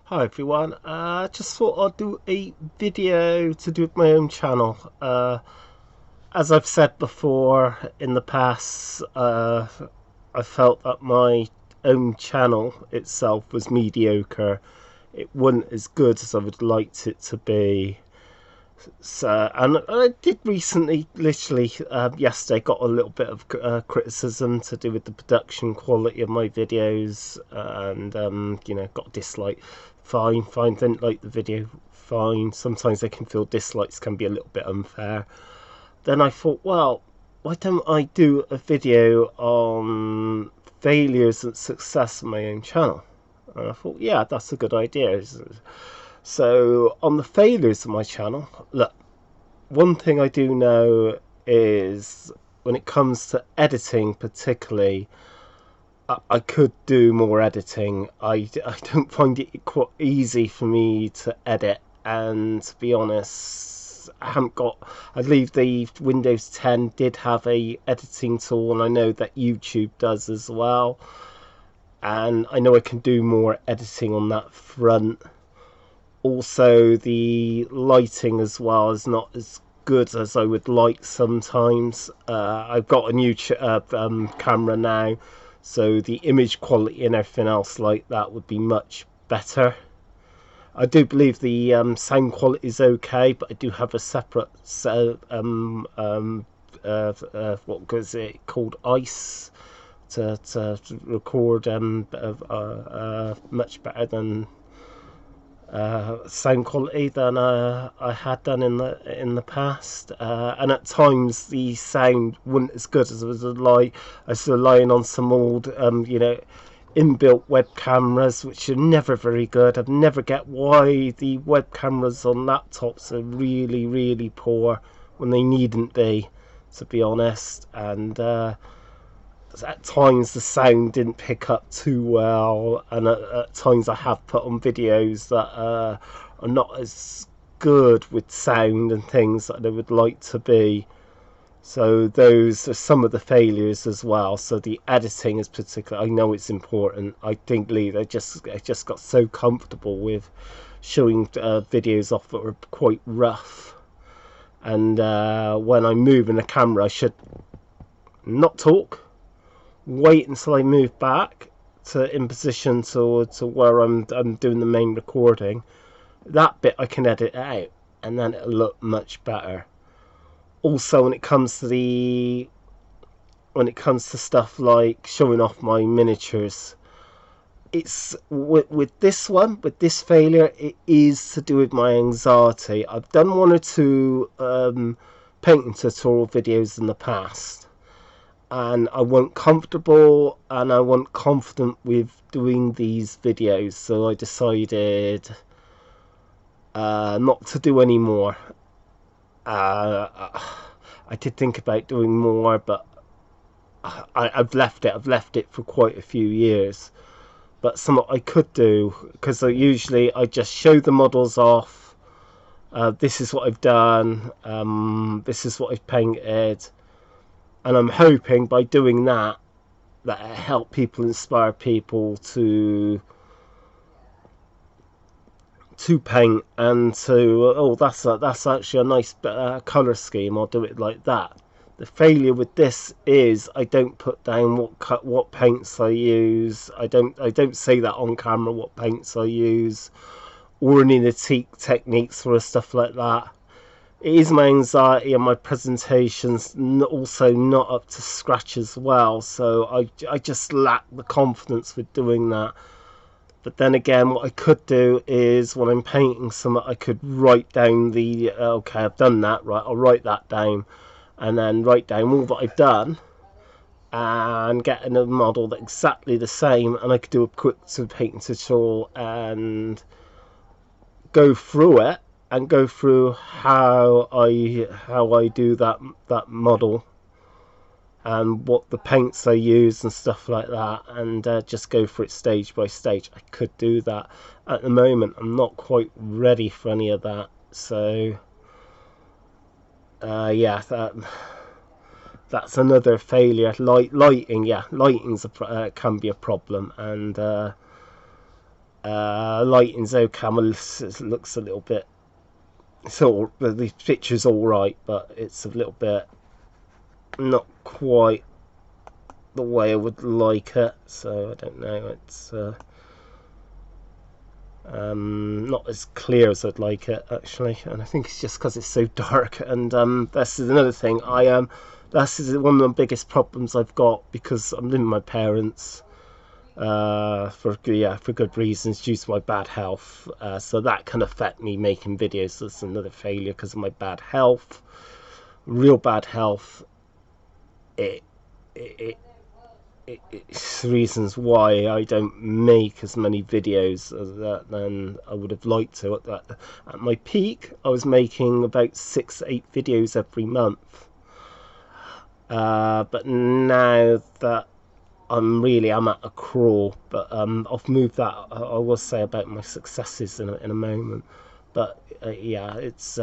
Hi everyone, just thought I'd do a video to do with my own channel. As I've said before in the past, I felt that my own channel itself was mediocre. It wasn't as good as I would like it to be. So, and I did recently, literally yesterday, got a little bit of criticism to do with the production quality of my videos, and got dislike. Fine, fine. Didn't like the video. Fine. Sometimes I can feel dislikes can be a little bit unfair. Then I thought, well, why don't I do a video on failures and success of my own channel? And I thought, yeah, that's a good idea. So on the failures of my channel, look, one thing I do know is when it comes to editing particularly, I could do more editing. I don't find it quite easy for me to edit, and to be honest, I believe the Windows 10 did have a editing tool, and I know that YouTube does as well, and I know I can do more editing on that front. Also, the lighting as well is not as good as I would like sometimes. I've got a new camera now, so the image quality and everything else like that would be much better. I do believe the sound quality is okay, but I do have a separate what was it called, ice, to record much better than sound quality than I had done in the past, and at times the sound wasn't as good as I was relying on some old inbuilt web cameras, which are never very good. I never get why the web cameras on laptops are really poor when they needn't be, to be honest. And at times the sound didn't pick up too well, and at times I have put on videos that are not as good with sound and things that they would like to be. So those are some of the failures as well. So the editing is particular. I know it's important. I think I just got so comfortable with showing videos off that were quite rough, and when I'm moving the camera I should not talk, wait until I move back to in position to where I'm doing the main recording. That bit I can edit out, and then it'll look much better. Also, when it comes to stuff like showing off my miniatures, it's with this failure, it is to do with my anxiety. I've done one or two painting tutorial videos in the past, and I wasn't comfortable and I wasn't confident with doing these videos, so I decided not to do any more. I did think about doing more, but I've left it for quite a few years. But something I could do, because usually I just show the models off. This is what I've done. This is what I've painted. And I'm hoping by doing that it help people, inspire people to paint, and to that's actually a nice color scheme, I'll do it like that. The failure with this is I don't put down what paints I use. I don't say that on camera, what paints I use or any of the techniques or stuff like that. It is my anxiety, and my presentations also not up to scratch as well, so I just lack the confidence with doing that. But then again, what I could do is when I'm painting something, I could write down okay, I've done that, right, I'll write that down, and then write down all that I've done and get a model that's exactly the same, and I could do a quick painting tutorial and go through it and go through how I do that model and what the paints I use and stuff like that, and just go for it stage by stage. I could do that. At the moment I'm not quite ready for any of that, so yeah, that's another failure. Lighting, yeah, lighting's can be a problem, and lighting's okay. Looks a little bit, so the picture's all right, but it's a little bit not quite the way I would like it. So I don't know. It's not as clear as I'd like it, actually, and I think it's just because it's so dark. And this is another thing. This is one of the biggest problems I've got, because I'm living with my parents for good reasons, due to my bad health. So that can affect me making videos. So it's another failure because of my bad health, real bad health. It's reasons why I don't make as many videos as than I would have liked to. At my peak, I was making about 6-8 videos every month. But now that I'm at a crawl. But I've moved that. I will say about my successes in a moment. But yeah, it's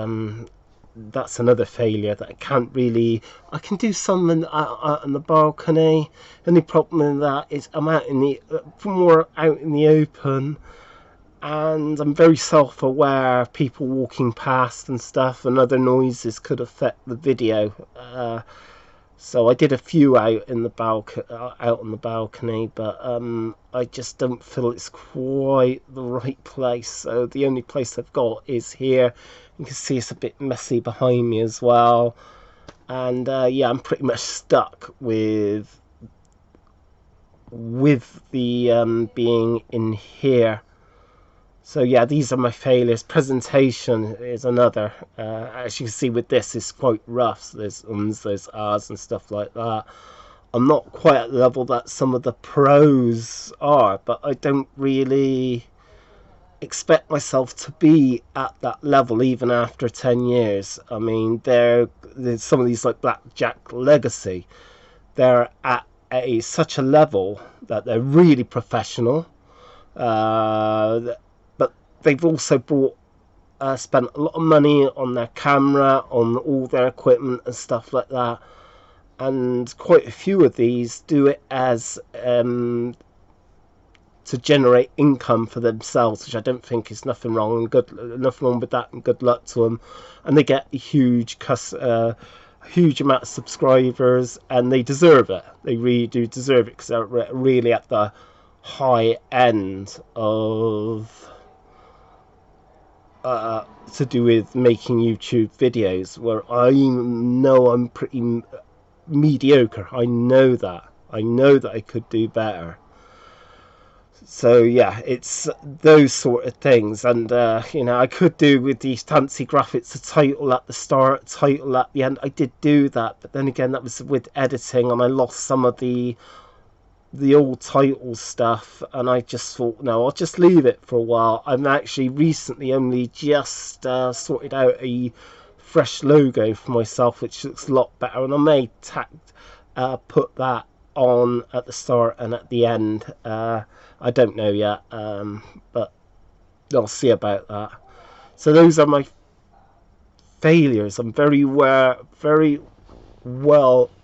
that's another failure, that I can't really. I can do something out on the balcony. The only problem with that is I'm out in the more out in the open, and I'm very self-aware. People walking past and stuff, and other noises could affect the video. So I did a few out on the balcony, but I just don't feel it's quite the right place. So the only place I've got is here. You can see it's a bit messy behind me as well, and yeah, I'm pretty much stuck with the being in here. So yeah, these are my failures. Presentation is another. As you can see with this, it's quite rough. So there's there's ahs and stuff like that. I'm not quite at the level that some of the pros are, but I don't really expect myself to be at that level even after 10 years. I mean, there's some of these, like Blackjack Legacy, they're at such a level that they're really professional. But they've also spent a lot of money on their camera, on all their equipment and stuff like that. And quite a few of these do it as to generate income for themselves, which I don't think is nothing wrong with that, and good luck to them. And they get a huge amount of subscribers, and they deserve it. They really do deserve it, because they're really at the high end of to do with making YouTube videos, where I know I'm pretty mediocre. I know that I could do better. So yeah, it's those sort of things. And I could do with these fancy graphics, a title at the start, title at the end. I did do that, but then again, that was with editing, and I lost some of the old title stuff, and I just thought, no, I'll just leave it for a while. I'm actually recently only just sorted out a fresh logo for myself, which looks a lot better, and I may put that on at the start and at the end. I don't know yet, but I'll see about that. So those are my failures. I'm very well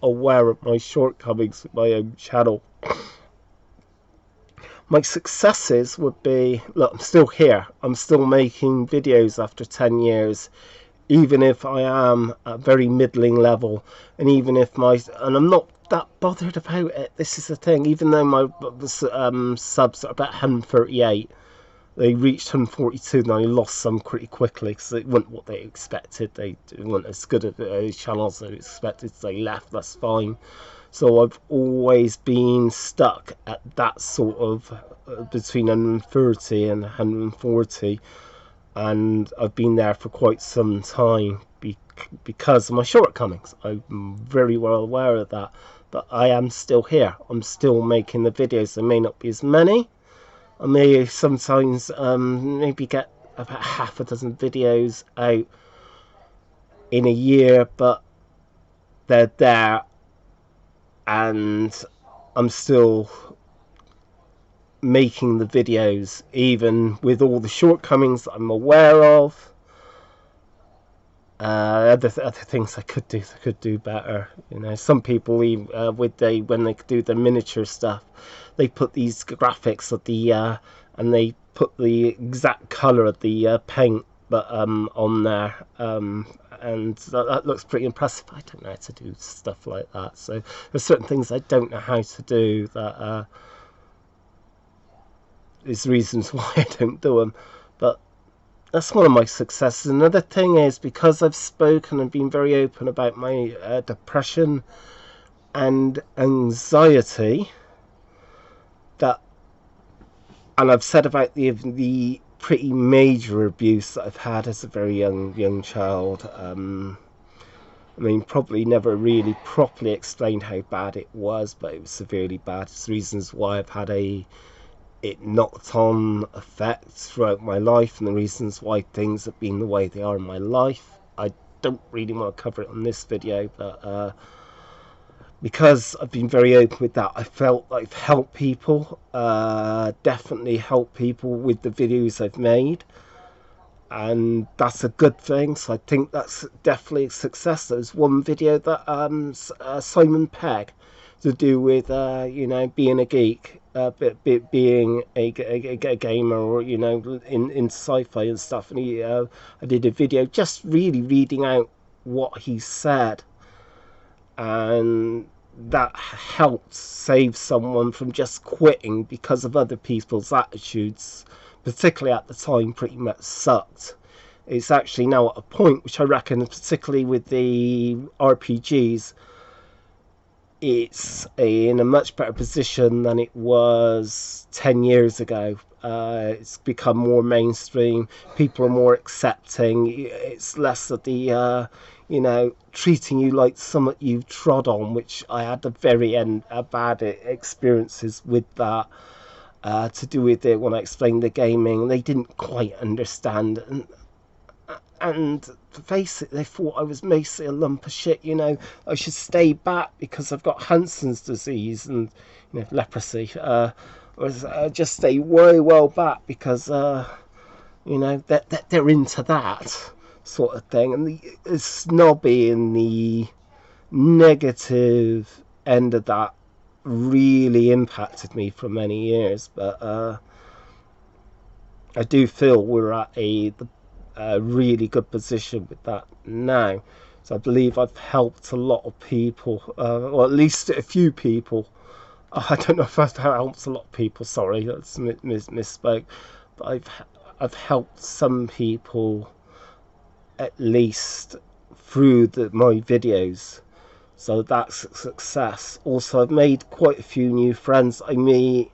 aware of my shortcomings with my own channel. My successes would be, look, I'm still here. I'm still making videos after 10 years, even if I am at a very middling level, and even if and I'm not that bothered about it. This is the thing. Even though my subs are about 138, they reached 142, and I lost some pretty quickly, because it wasn't what they expected. They weren't as good at channels as they expected, so they left. That's fine. So I've always been stuck at that sort of between 130 and 140, and I've been there for quite some time because of my shortcomings. I'm very well aware of that, but I am still here. I'm still making the videos. There may not be as many. I may sometimes maybe get about half a dozen videos out in a year, but they're there, and I'm still making the videos, even with all the shortcomings that I'm aware of. Other things I could do better. Some people when they do the miniature stuff, they put these graphics of the and they put the exact colour of the paint, but on there, and that looks pretty impressive. I don't know how to do stuff like that, so there's certain things I don't know how to do that is reasons why I don't do them. But that's one of my successes. Another thing is, because I've spoken and been very open about my depression and anxiety, that, and I've said about the pretty major abuse that I've had as a very young child. I mean, probably never really properly explained how bad it was, but it was severely bad. It's reasons why I've had it knocked on effect throughout my life, and the reasons why things have been the way they are in my life. I don't really want to cover it on this video, but because I've been very open with that, I felt like I've helped people, definitely helped people with the videos I've made, and that's a good thing. So I think that's definitely a success. There's one video that Simon Pegg, to do with being a geek, being a gamer, or in sci-fi and stuff, and I did a video just really reading out what he said, and that helped save someone from just quitting because of other people's attitudes, particularly at the time, pretty much sucked. It's actually now at a point which I reckon, particularly with the RPGs, it's in a much better position than it was 10 years ago. It's become more mainstream. People are more accepting. It's less of the treating you like something you trod on, which I had the very end bad experiences with that, to do with it when I explained the gaming. They didn't quite understand, and face it, they thought I was basically a lump of shit. I should stay back because I've got Hansen's disease and leprosy. Just stay way well back because they're into that sort of thing, and the snobby and the negative end of that really impacted me for many years. But I do feel we're at a really good position with that now. So I believe I've helped a lot of people, or at least a few people. I don't know if I've helped a lot of people. Sorry, that's misspoke. But I've helped some people at least through my videos. So that's a success. Also, I've made quite a few new friends. I meet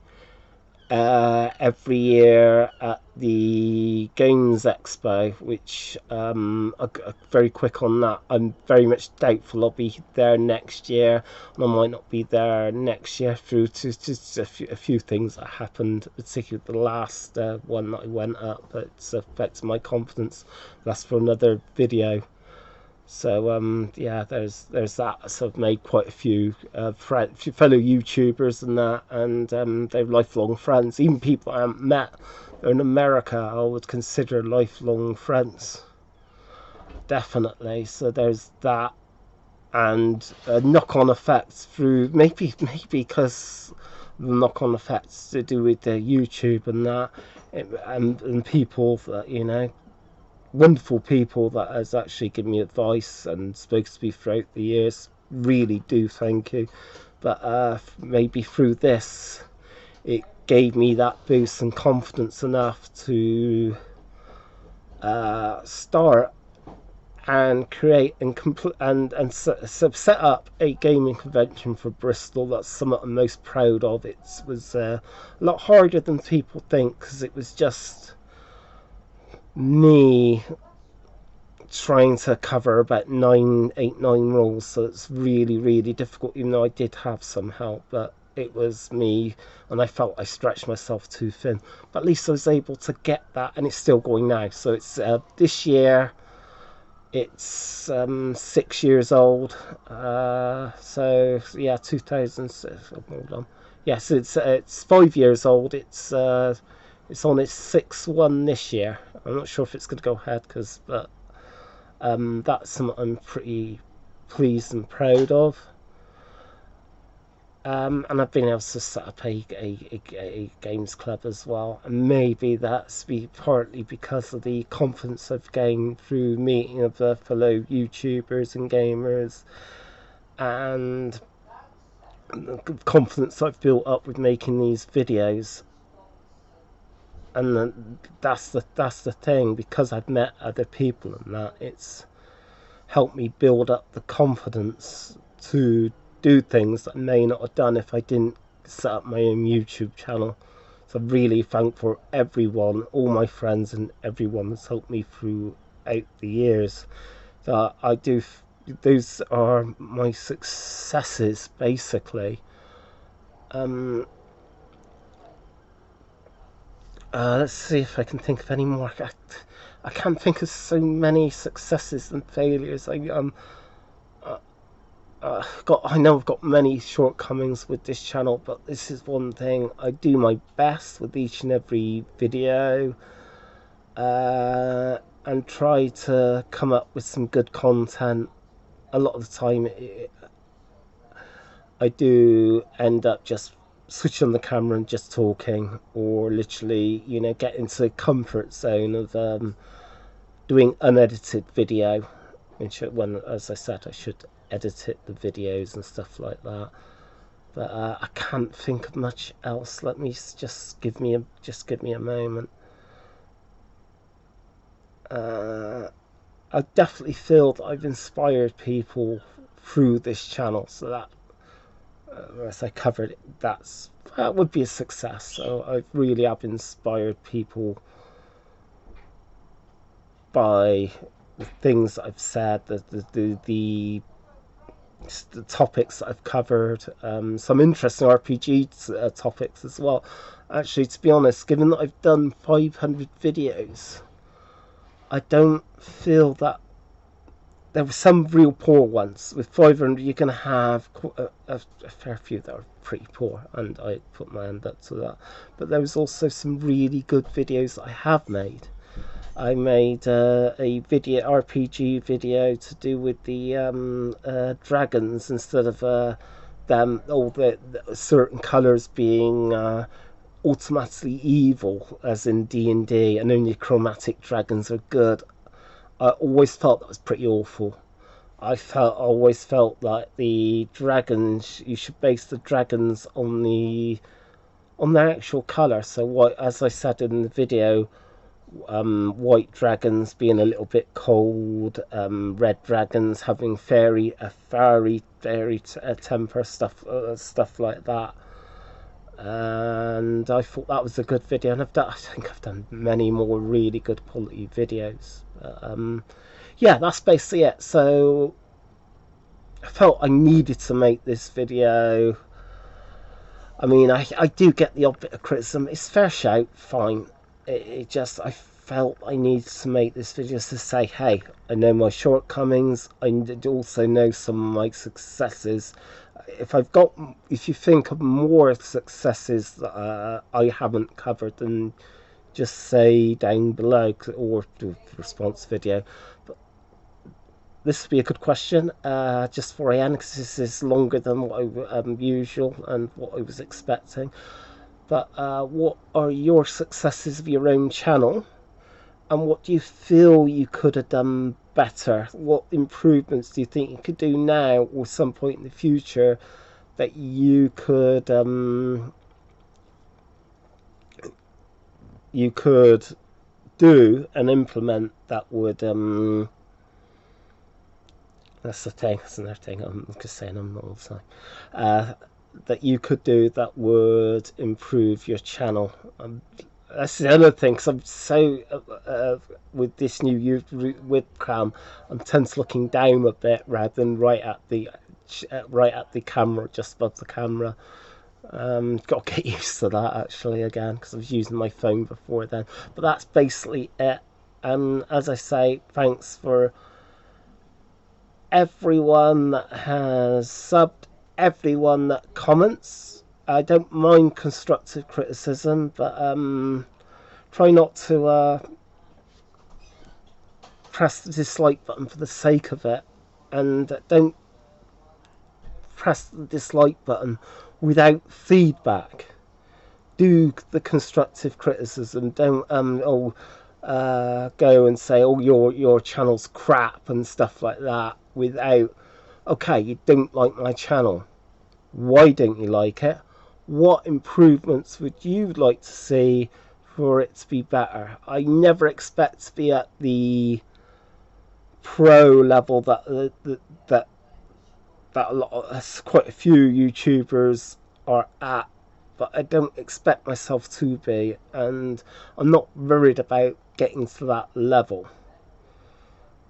every year at the Games Expo, which very quick on that. I'm very much doubtful I'll be there next year, and I might not be there next year through to just a few things that happened, particularly the last one that I went at, but it's affected my confidence. That's for another video. So yeah, there's that. So I've made quite a few fellow YouTubers and that, and they're lifelong friends. Even people I haven't met, they're in America, I would consider lifelong friends, definitely. So there's that, and knock-on effects through maybe because the knock-on effects to do with the YouTube and that, and people that wonderful people that has actually given me advice and spoken to me throughout the years. Really do thank you. But maybe through this, it gave me that boost and confidence enough to start and create and set up a gaming convention for Bristol. That's something I'm most proud of. It was a lot harder than people think, because it was just me trying to cover about 8, 9 rules, so it's really difficult, even though I did have some help. But it was me, and I felt I stretched myself too thin, but at least I was able to get that, and it's still going now. So it's this year it's 6 years old, so yeah, 2006. Hold on. Yes, it's 5 years old. It's on its 6th one this year. I'm not sure if it's going to go ahead, but that's something I'm pretty pleased and proud of. And I've been able to set up a games club as well, and maybe that's partly because of the confidence I've gained through meeting other fellow YouTubers and gamers, and the confidence I've built up with making these videos. And that's the thing, because I've met other people and that, it's helped me build up the confidence to do things that I may not have done if I didn't set up my own YouTube channel. So I'm really thankful for everyone, all my friends and everyone that's helped me throughout the years. So I do, those are my successes basically. um let's see if I can think of any more. I can't think of so many successes and failures. I know I've got many shortcomings with this channel, but this is one thing. I do my best with each and every video, and try to come up with some good content. A lot of the time, I do end up just switching on the camera and just talking, or literally, get into the comfort zone of doing unedited video. When, as I said, I should edit the videos and stuff like that. But I can't think of much else. Let me give me a moment. I definitely feel that I've inspired people through this channel, so that, as I covered it, that would be a success. So I really have inspired people by the things that I've said, the topics that I've covered, some interesting RPG topics as well. Actually, to be honest, given that I've done 500 videos, I don't feel that there were some real poor ones. With 500, you're going to have a fair few that are pretty poor, and I put my hand up to that. But there was also some really good videos that I have made. I made a video, RPG video, to do with the dragons, instead of them, all the certain colours being automatically evil, as in D&D, and only chromatic dragons are good. I always felt that was pretty awful. Always felt like the dragons, you should base the dragons on their actual colour. So what, as I said in the video, white dragons being a little bit cold, red dragons having fairy temper, stuff like that. And I thought that was a good video, and I think I've done many more really good quality videos. Yeah, that's basically it. So I felt I needed to make this video. I mean, I do get the odd bit of criticism. It's fair shout, fine. It just, I felt I needed to make this video to say, hey, I know my shortcomings. I also know some of my successes. If you think of more successes that I haven't covered, then just say down below, or do a response video. But this would be a good question, just for I end, because this is longer than what usual and what I was expecting. But what are your successes of your own channel, and what do you feel you could have done better? What improvements do you think you could do now or some point in the future that you could do and implement that would that's another thing I'm just saying, I'm not all the time, that you could do that would improve your channel. That's the other thing, because I'm so with this new webcam, I'm tense looking down a bit rather than right at the camera, just above the camera. Got to get used to that actually again, because I was using my phone before then. But that's basically it. And as I say, thanks for everyone that has subbed, everyone that comments. I don't mind constructive criticism, but try not to press the dislike button for the sake of it, and don't press the dislike button without feedback. Do the constructive criticism. Don't go and say, oh, your channel's crap and stuff like that, without, okay, you don't like my channel, why don't you like it, what improvements would you like to see for it to be better. I never expect to be at the pro level that a lot of, quite a few YouTubers are at, but I don't expect myself to be, and I'm not worried about getting to that level.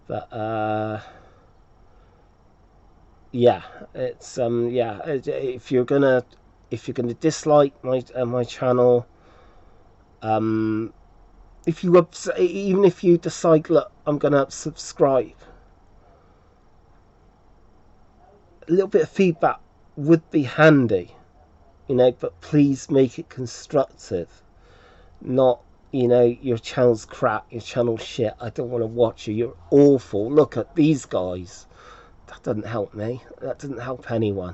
But yeah, it's yeah. If you're gonna dislike my channel, if you even if you decide, look, I'm gonna subscribe, a little bit of feedback would be handy, but please make it constructive, not, your channel's crap, your channel's shit, I don't want to watch you, you're awful, look at these guys. That doesn't help me, that doesn't help anyone.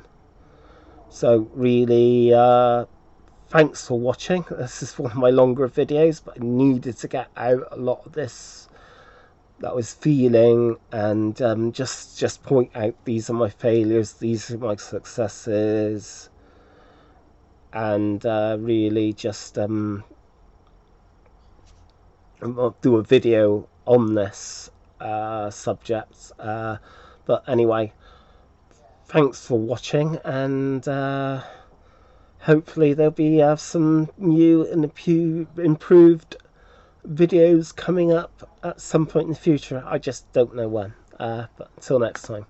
So really, thanks for watching. This is one of my longer videos, but I needed to get out a lot of this that I was feeling, and just point out, these are my failures, these are my successes, and really just I'll do a video on this subject. But anyway, thanks for watching, and hopefully there'll be some new and improved videos coming up at some point in the future. I just don't know when. But until next time.